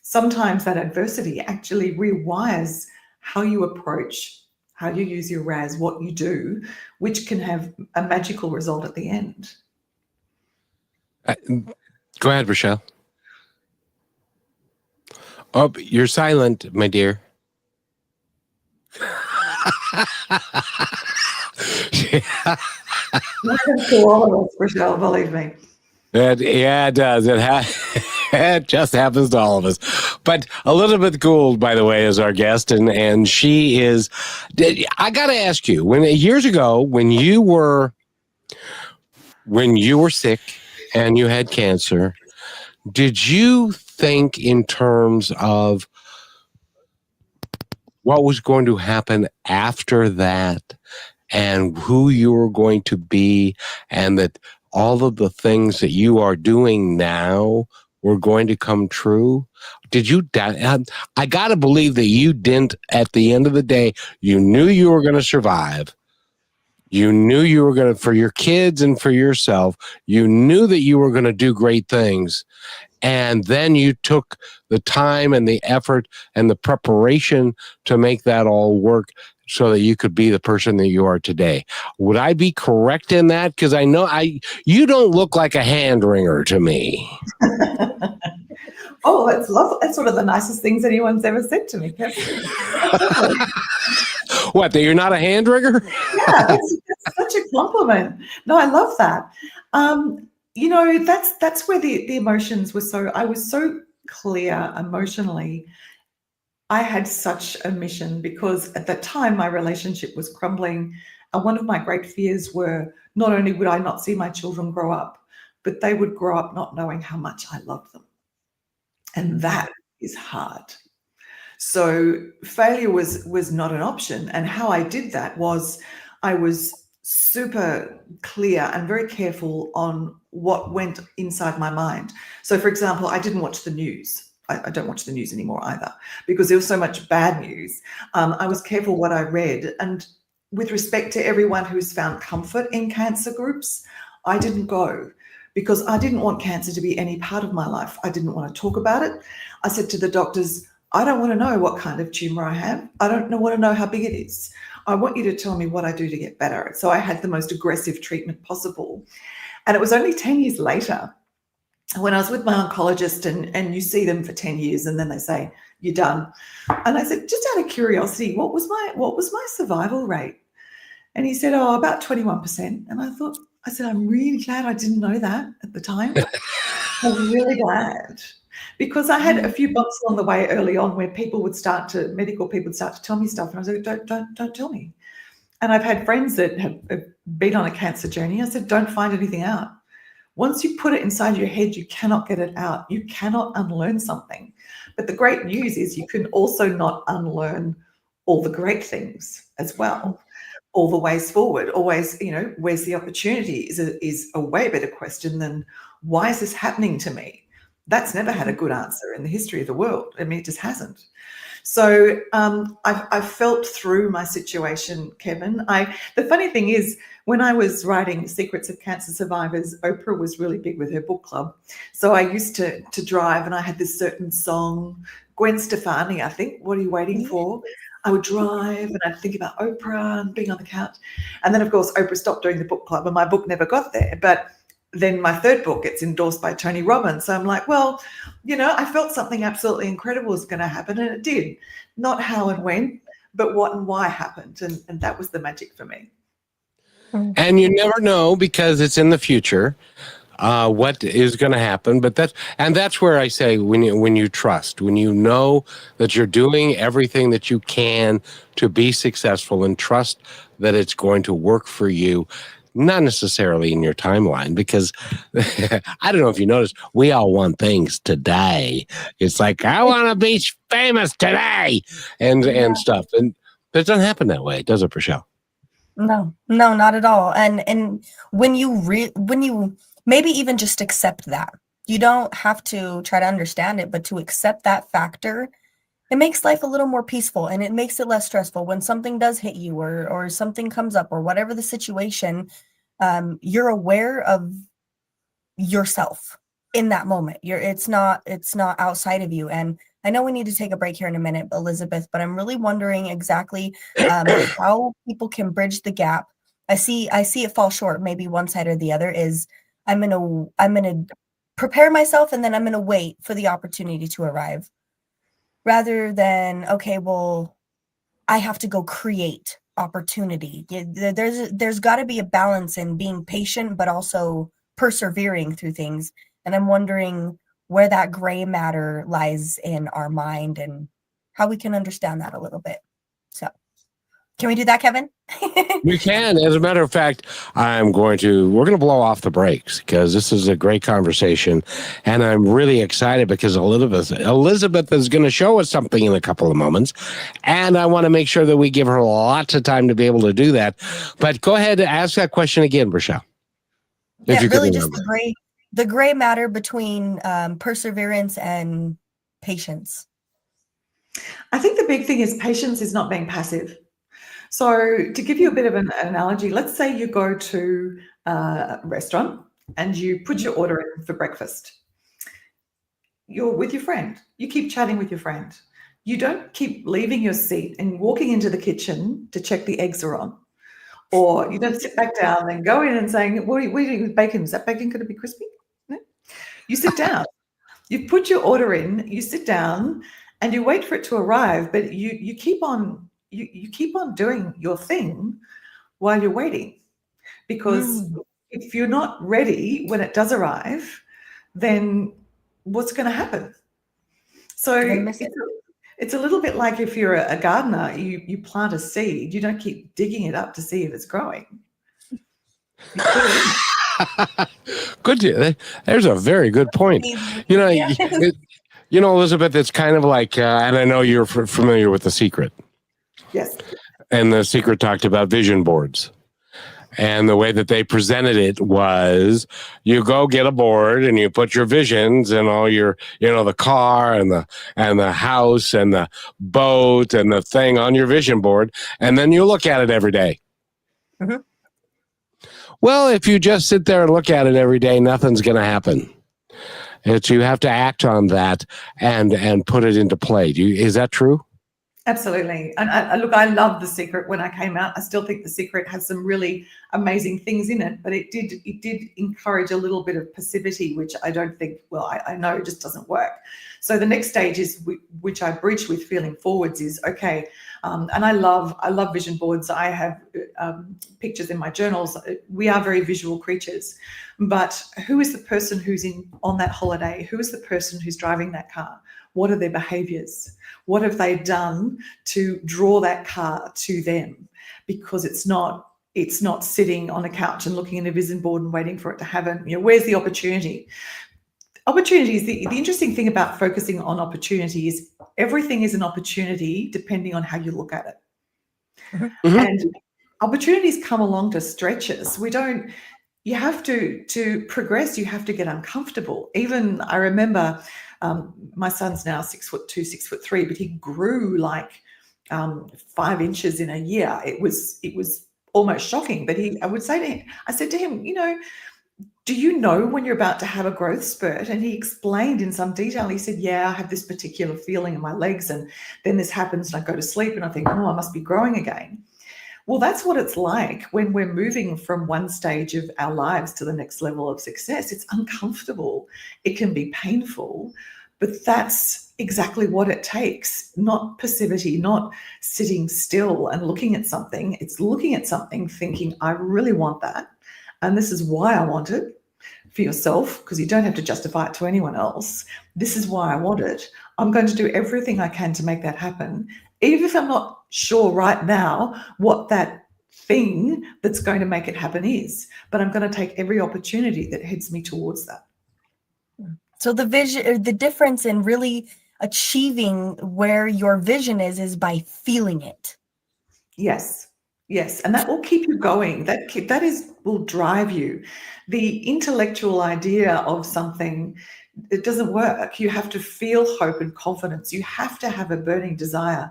Sometimes that adversity actually rewires how you approach, how you use your RAS, what you do, which can have a magical result at the end. Go ahead, Brachelle. Oh, you're silent, my dear. Happens to all of us, Brachelle, believe me. It does. It just happens to all of us. But Elizabeth Gould, by the way, is our guest, and she is. I got to ask you, years ago when you were sick and you had cancer, did you think in terms of what was going to happen after that, and who you were going to be, and that all of the things that you are doing now were going to come true? Did you? I got to believe that you didn't. At the end of the day, you knew you were going to survive. You knew you were going to, for your kids and for yourself, you knew that you were going to do great things. And then you took the time and the effort and the preparation to make that all work. so that you could be the person that you are today. Would I be correct in that? Because I know you don't look like a hand wringer to me. Oh, that's lovely. That's one of the nicest things anyone's ever said to me, Kevin. That's lovely. What, that you're not a hand wringer? Yeah, that's such a compliment. No, I love that. That's where the emotions were I was so clear emotionally. I had such a mission because at that time my relationship was crumbling. And one of my great fears were not only would I not see my children grow up, but they would grow up not knowing how much I love them. And that is hard. So failure was not an option. And how I did that was I was super clear and very careful on what went inside my mind. So, for example, I didn't watch the news. I don't watch the news anymore either because there was so much bad news. I was careful what I read. And with respect to everyone who's found comfort in cancer groups, I didn't go because I didn't want cancer to be any part of my life. I didn't want to talk about it. I said to the doctors, I don't want to know what kind of tumor I have. I don't want to know how big it is. I want you to tell me what I do to get better. So I had the most aggressive treatment possible. And it was only 10 years later when I was with my oncologist and you see them for 10 years and then they say, you're done. And I said, just out of curiosity, what was my survival rate? And he said, oh, about 21%. And I said, I'm really glad I didn't know that at the time. I'm really glad. Because I had a few bumps along the way early on where medical people would start to tell me stuff. And I was like, don't tell me. And I've had friends that have been on a cancer journey. I said, don't find anything out. Once you put it inside your head, you cannot get it out. You cannot unlearn something. But the great news is you can also not unlearn all the great things as well. All the ways forward, always, where's the opportunity is a way better question than why is this happening to me? That's never had a good answer in the history of the world. I mean, it just hasn't. So I've felt through my situation, Kevin. The funny thing is, when I was writing Secrets of Cancer Survivors, Oprah was really big with her book club. So I used to drive and I had this certain song, Gwen Stefani, I think, What Are You Waiting For? I would drive and I'd think about Oprah and being on the couch. And then, of course, Oprah stopped doing the book club and my book never got there. But then my third book gets endorsed by Tony Robbins. So I'm like, well, I felt something absolutely incredible was going to happen, and it did. Not how and when, but what and why happened. And that was the magic for me. And you never know because it's in the future what is going to happen. But that's where I say when you trust, when you know that you're doing everything that you can to be successful and trust that it's going to work for you. Not necessarily in your timeline, because I don't know if you noticed, we all want things today. It's like, I want to be famous today and stuff. And it doesn't happen that way, does it, Rochelle? No, not at all. And when you maybe even just accept that, you don't have to try to understand it, but to accept that factor, it makes life a little more peaceful and it makes it less stressful when something does hit you or something comes up or whatever the situation. You're aware of yourself in that moment. It's not outside of you. And I know we need to take a break here in a minute, Elizabeth, but I'm really wondering exactly how people can bridge the gap. I see it fall short. Maybe one side or the other is I'm gonna prepare myself and then I'm gonna wait for the opportunity to arrive, rather than, okay, well, I have to go create opportunity. There's got to be a balance in being patient, but also persevering through things. And I'm wondering where that gray matter lies in our mind and how we can understand that a little bit. So can we do that, Kevin? We can. As a matter of fact, we're going to blow off the brakes because this is a great conversation. And I'm really excited because Elizabeth is going to show us something in a couple of moments. And I want to make sure that we give her lots of time to be able to do that. But go ahead and ask that question again, Rochelle. Yeah, really just the gray matter between perseverance and patience. I think the big thing is patience is not being passive. So to give you a bit of an analogy, let's say you go to a restaurant and you put your order in for breakfast. You're with your friend. You keep chatting with your friend. you don't keep leaving your seat and walking into the kitchen to check the eggs are on. Or you don't sit back down and go in and saying, what are you doing with bacon? Is that bacon going to be crispy? No. You sit down. You put your order in, you sit down, and you wait for it to arrive, but you keep on doing your thing while you're waiting. Because if you're not ready when it does arrive, then what's going to happen? So it's a little bit like if you're a gardener, you plant a seed, you don't keep digging it up to see if it's growing. Good. There's a very good point. You know, Elizabeth, it's kind of like, and I know you're familiar with The Secret. Yes. And The Secret talked about vision boards. And the way that they presented it was you go get a board and you put your visions and all your, the car and the house and the boat and the thing on your vision board. And then you look at it every day. Mm-hmm. Well, if you just sit there and look at it every day, nothing's going to happen. You have to act on that and put it into play. Is that true? Absolutely. And I love The Secret when I came out. I still think The Secret has some really amazing things in it, but it did encourage a little bit of passivity, which I don't think, I know it just doesn't work. So the next stage is, which I bridge with Feeling Forwards, is okay. And I love vision boards. I have pictures in my journals. We are very visual creatures, but who is the person who's on that holiday? Who is the person who's driving that car? What are their behaviors? What have they done to draw that car to them? Because it's not sitting on a couch and looking at a vision board and waiting for it to happen. Where's the opportunity? Opportunities, the interesting thing about focusing on opportunity is everything is an opportunity depending on how you look at it. Mm-hmm. And opportunities come along to stretch us. You have to progress, you have to get uncomfortable. Even I remember my son's now 6'2", 6'3", but he grew like 5 inches in a year. It was almost shocking. But I said to him, do you know when you're about to have a growth spurt? And he explained in some detail. He said, yeah, I have this particular feeling in my legs, and then this happens and I go to sleep and I think, oh, I must be growing again. Well, that's what it's like when we're moving from one stage of our lives to the next level of success. It's uncomfortable. It can be painful, but that's exactly what it takes. Not passivity, not sitting still and looking at something. It's looking at something thinking, I really want that. And this is why I want it for yourself, because you don't have to justify it to anyone else. This is why I want it. I'm going to do everything I can to make that happen, even if I'm not sure right now what that thing that's going to make it happen is. But I'm going to take every opportunity that heads me towards that. So the difference in really achieving where your vision is by feeling it. Yes. Yes, and that will keep you going. That will drive you. The intellectual idea of something, it doesn't work. You have to feel hope and confidence. You have to have a burning desire.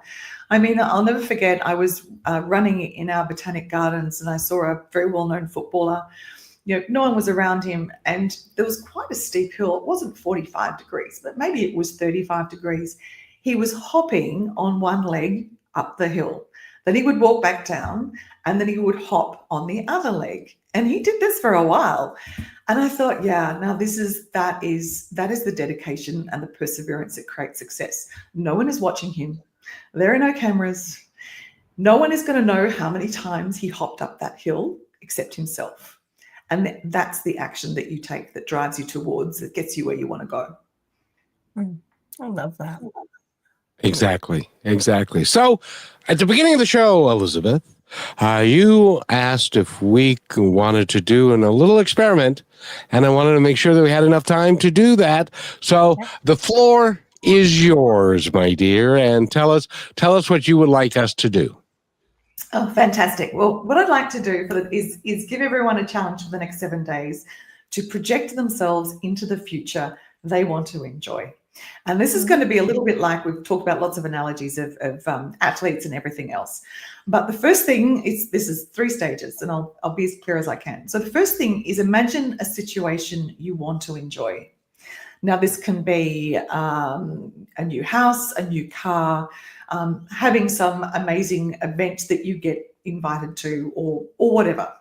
I mean, I'll never forget, I was running in our botanic gardens and I saw a very well-known footballer. No one was around him, and there was quite a steep hill. It wasn't 45 degrees, but maybe it was 35 degrees. He was hopping on one leg up the hill. Then he would walk back down, and then he would hop on the other leg. And he did this for a while. And I thought, yeah, now that is the dedication and the perseverance that creates success. No one is watching him. There are no cameras. No one is going to know how many times he hopped up that hill except himself. And that's the action that you take that drives you towards, that gets you where you want to go. I love that. Exactly. So at the beginning of the show, Elizabeth, you asked if we wanted to do a little experiment, and I wanted to make sure that we had enough time to do that. So the floor is yours, my dear, and tell us what you would like us to do. Oh, fantastic. Well, what I'd like to do is give everyone a challenge for the next 7 days to project themselves into the future they want to enjoy. And this is going to be a little bit like, we've talked about lots of analogies of athletes and everything else. But the first thing this is 3 stages, and I'll be as clear as I can. So the first thing is, imagine a situation you want to enjoy. Now, this can be a new house, a new car, having some amazing event that you get invited to, or whatever.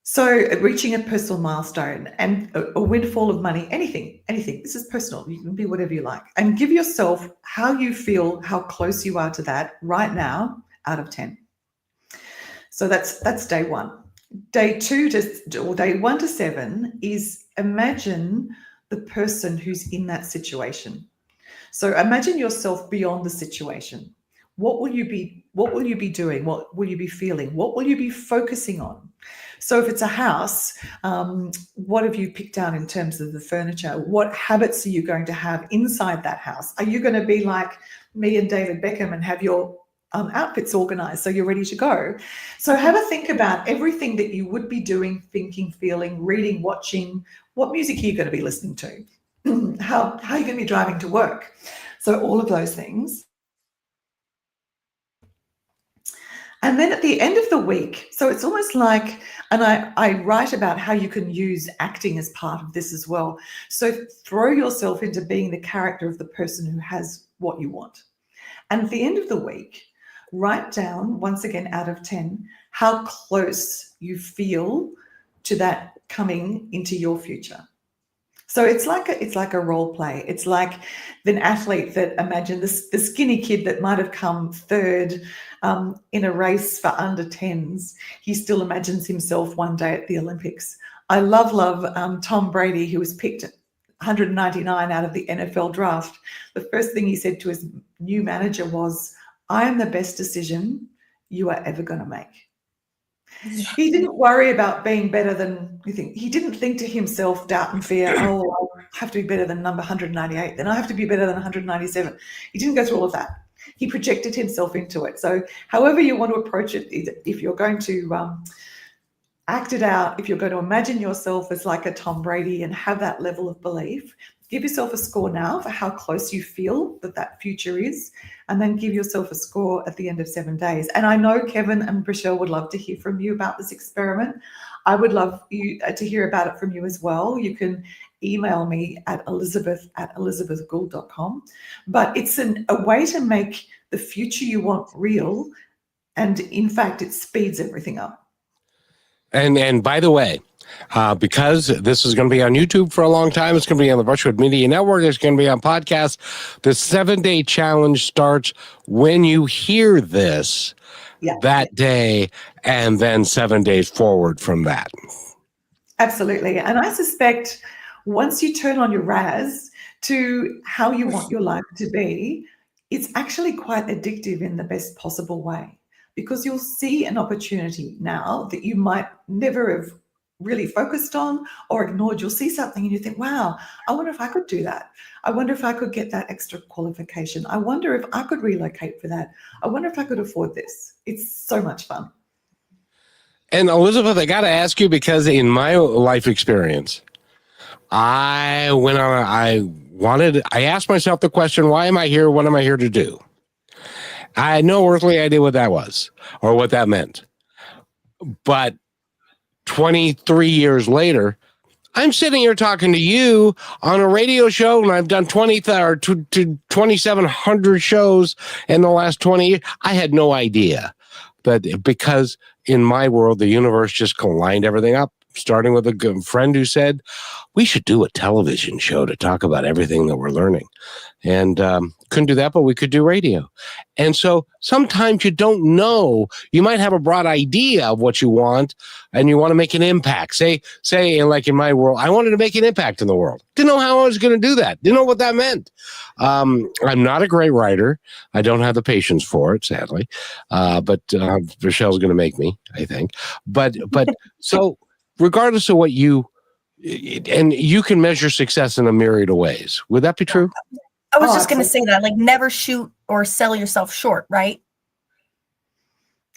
So reaching a personal milestone and a windfall of money, anything. This is personal. You can be whatever you like. And give yourself how you feel, how close you are to that right now out of 10. So that's day 1. Day 1 to 7 is imagine the person who's in that situation. So imagine yourself beyond the situation. What will you be doing? What will you be feeling? What will you be focusing on? So if it's a house, what have you picked out in terms of the furniture? What habits are you going to have inside that house? Are you going to be like me and David Beckham and have your outfits organized so you're ready to go? So have a think about everything that you would be doing, thinking, feeling, reading, watching. What music are you going to be listening to? How are you going to be driving to work? So all of those things. And then at the end of the week, so it's almost like, and I write about how you can use acting as part of this as well. So throw yourself into being the character of the person who has what you want. And at the end of the week, write down, once again, out of 10, how close you feel to that coming into your future. So it's like a role play. It's like an athlete that, imagine the skinny kid that might have come third in a race for under 10s. He still imagines himself one day at the Olympics. I love Tom Brady, who was picked 199 out of the NFL draft. The first thing he said to his new manager was, "I am the best decision you are ever going to make." He didn't worry about being better than you think. He didn't think to himself, doubt and fear, oh, I have to be better than number 198. Then I have to be better than 197. He didn't go through all of that. He projected himself into it. So however you want to approach it, if you're going to act it out, if you're going to imagine yourself as like a Tom Brady and have that level of belief, give yourself a score now for how close you feel that future is, and then give yourself a score at the end of 7 days. And I know Kevin and Rochelle would love to hear from you about this experiment. I would love you to hear about it from you as well. You can email me at elizabeth@elizabethgould.com. But it's a way to make the future you want real. And in fact, it speeds everything up. And by the way, because this is going to be on YouTube for a long time, it's going to be on the Brushwood Media Network, it's going to be on podcasts. The 7-day challenge starts when you hear this that day, and then 7 days forward from that. Absolutely. And I suspect once you turn on your Raz to how you want your life to be, it's actually quite addictive in the best possible way, because you'll see an opportunity now that you might never have really focused on or ignored. You'll see something and you think, wow, I wonder if I could do that. I wonder if I could get that extra qualification. I wonder if I could relocate for that. I wonder if I could afford this. It's so much fun. And Elizabeth, I got to ask you, because in my life experience, I asked myself the question, why am I here? What am I here to do? I had no earthly idea what that was or what that meant. But 23 years later, I'm sitting here talking to you on a radio show, and I've done 2,700 shows in the last 20 years. I had no idea that, because in my world, the universe just lined everything up, starting with a good friend who said, we should do a television show to talk about everything that we're learning. And couldn't do that, but we could do radio. And so sometimes you don't know. You might have a broad idea of what you want, and you want to make an impact. Say, like in my world, I wanted to make an impact in the world. Didn't know how I was going to do that. Didn't know what that meant. I'm not a great writer. I don't have the patience for it, sadly. But Rochelle's going to make me, I think. But so regardless of what you can measure success in a myriad of ways. Would that be true? I was just going to say that, like, never shoot or sell yourself short, right?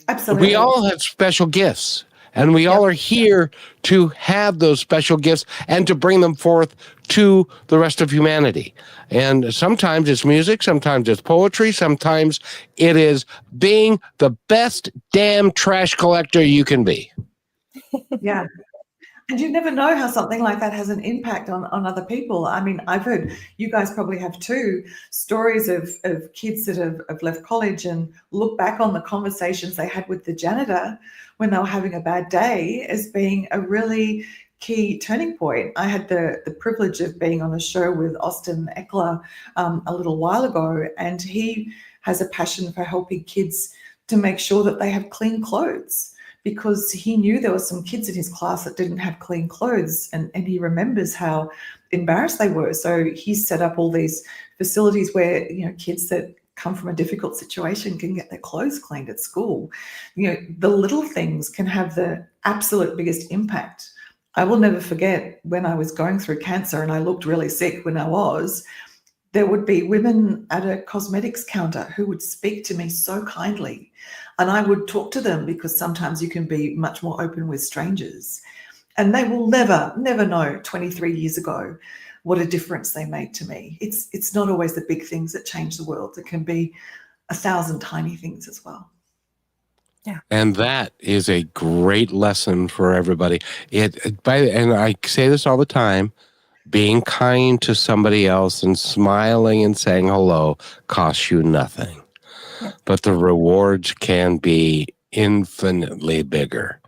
Absolutely. We all have special gifts, and we all are here to have those special gifts and to bring them forth to the rest of humanity. And sometimes it's music, sometimes it's poetry, sometimes it is being the best damn trash collector you can be. Yeah. And you never know how something like that has an impact on other people. I mean, I've heard, you guys probably have too, stories of kids that have left college and look back on the conversations they had with the janitor when they were having a bad day as being a really key turning point. I had the privilege of being on a show with Austin Eckler a little while ago, and he has a passion for helping kids to make sure that they have clean clothes, because he knew there were some kids in his class that didn't have clean clothes, and he remembers how embarrassed they were. So he set up all these facilities where, kids that come from a difficult situation can get their clothes cleaned at school. The little things can have the absolute biggest impact. I will never forget when I was going through cancer and I looked really sick when I was, there would be women at a cosmetics counter who would speak to me so kindly, and I would talk to them, because sometimes you can be much more open with strangers, and they will never know 23 years ago what a difference they made to me. It's not always the big things that change the world. It can be 1,000 tiny things as well. Yeah. And that is a great lesson for everybody. And I say this all the time, being kind to somebody else and smiling and saying hello costs you nothing. Yeah. But the rewards can be infinitely bigger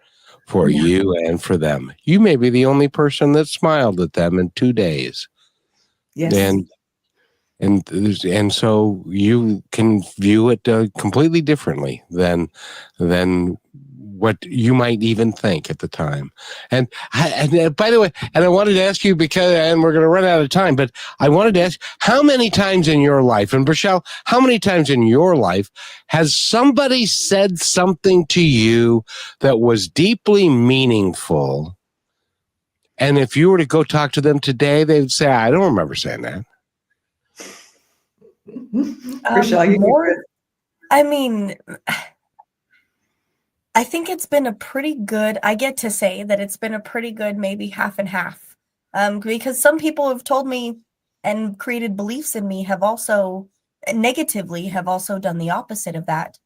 for you and for them. You may be the only person that smiled at them in 2 days. Yes. And so you can view it completely differently than what you might even think at the time. And by the way, and I wanted to ask you, and we're going to run out of time, but I wanted to ask, how many times in your life, and Rochelle, how many times in your life has somebody said something to you that was deeply meaningful? And if you were to go talk to them today, they would say, I don't remember saying that. Rochelle, I think it's been a pretty good, I get to say that it's been a pretty good, maybe half and half. Because some people have told me and created beliefs in me have also negatively done the opposite of that.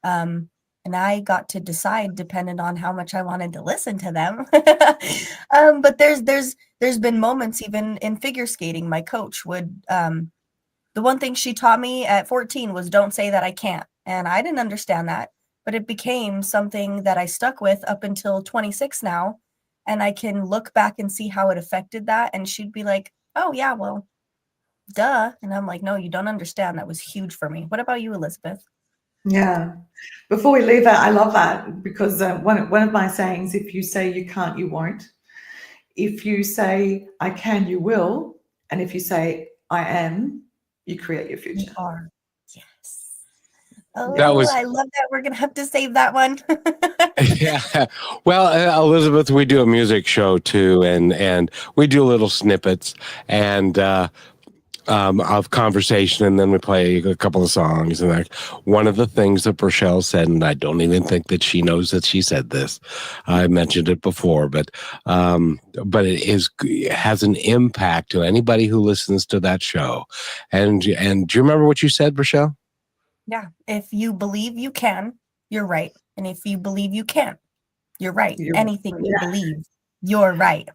And I got to decide depending on how much I wanted to listen to them. But there's been moments even in figure skating. My coach would, the one thing she taught me at 14 was don't say that I can't. And I didn't understand that. But it became something that I stuck with up until 26 now. And I can look back and see how it affected that. And she'd be like, oh, yeah, well, duh. And I'm like, no, you don't understand. That was huge for me. What about you, Elizabeth? Yeah. Before we leave that, I love that, because one of my sayings, if you say you can't, you won't. If you say I can, you will. And if you say I am, you create your future. You are. Yes. Oh, I love that. We're going to have to save that one. Yeah. Well, Elizabeth, we do a music show too, and we do little snippets and of conversation, and then we play a couple of songs. And like one of the things that Rochelle said, and I don't even think that she knows that she said this. I mentioned it before, but it has an impact to anybody who listens to that show. And do you remember what you said, Rochelle? Yeah. If you believe you can, you're right. And if you believe you can't, you're right. Anything you believe, you're right.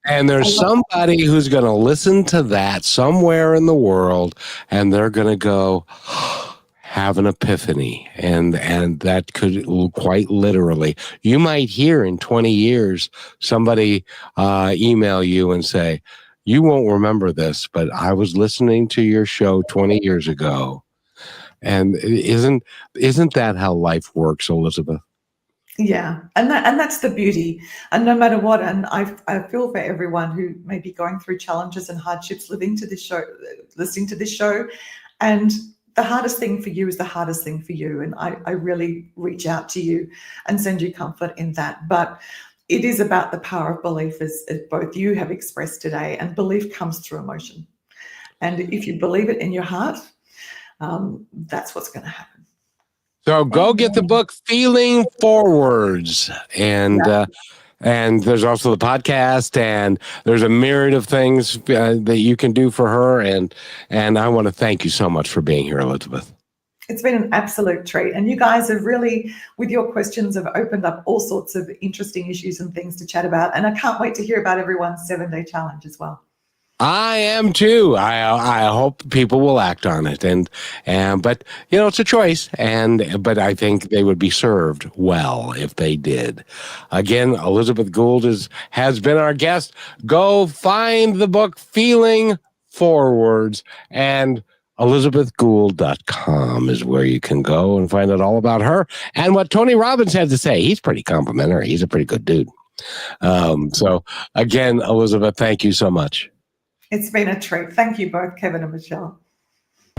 And there's somebody who's going to listen to that somewhere in the world, and they're going to go have an epiphany. And that could quite literally, you might hear in 20 years, somebody email you and say, you won't remember this, but I was listening to your show 20 years ago. And isn't that how life works, Elizabeth? Yeah, and that's the beauty. And no matter what, and I feel for everyone who may be going through challenges and hardships listening to this show. And the hardest thing for you is the hardest thing for you. And I really reach out to you and send you comfort in that. But it is about the power of belief, as both you have expressed today. And belief comes through emotion. And if you believe it in your heart, that's what's going to happen. So go get the book, Feeling Forwards. And there's also the podcast, and there's a myriad of things that you can do for her. And I want to thank you so much for being here, Elizabeth. It's been an absolute treat. And you guys have really, with your questions, have opened up all sorts of interesting issues and things to chat about. And I can't wait to hear about everyone's 7-day challenge as well. I am too. I hope people will act on it, but it's a choice, but I think they would be served well if they did. Again, Elizabeth Gould has been our guest. Go find the book Feeling Forwards, and ElizabethGould.com is where you can go and find out all about her and what Tony Robbins had to say. He's pretty complimentary. He's a pretty good dude. So again, Elizabeth, thank you so much. It's been a treat. Thank you both, Kevin and Michelle.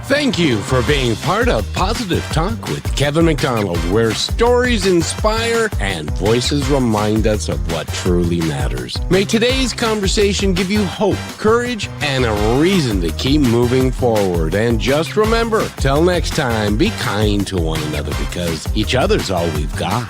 Thank you for being part of Positive Talk with Kevin McDonald, where stories inspire and voices remind us of what truly matters. May today's conversation give you hope, courage, and a reason to keep moving forward. And just remember, till next time, be kind to one another because each other's all we've got.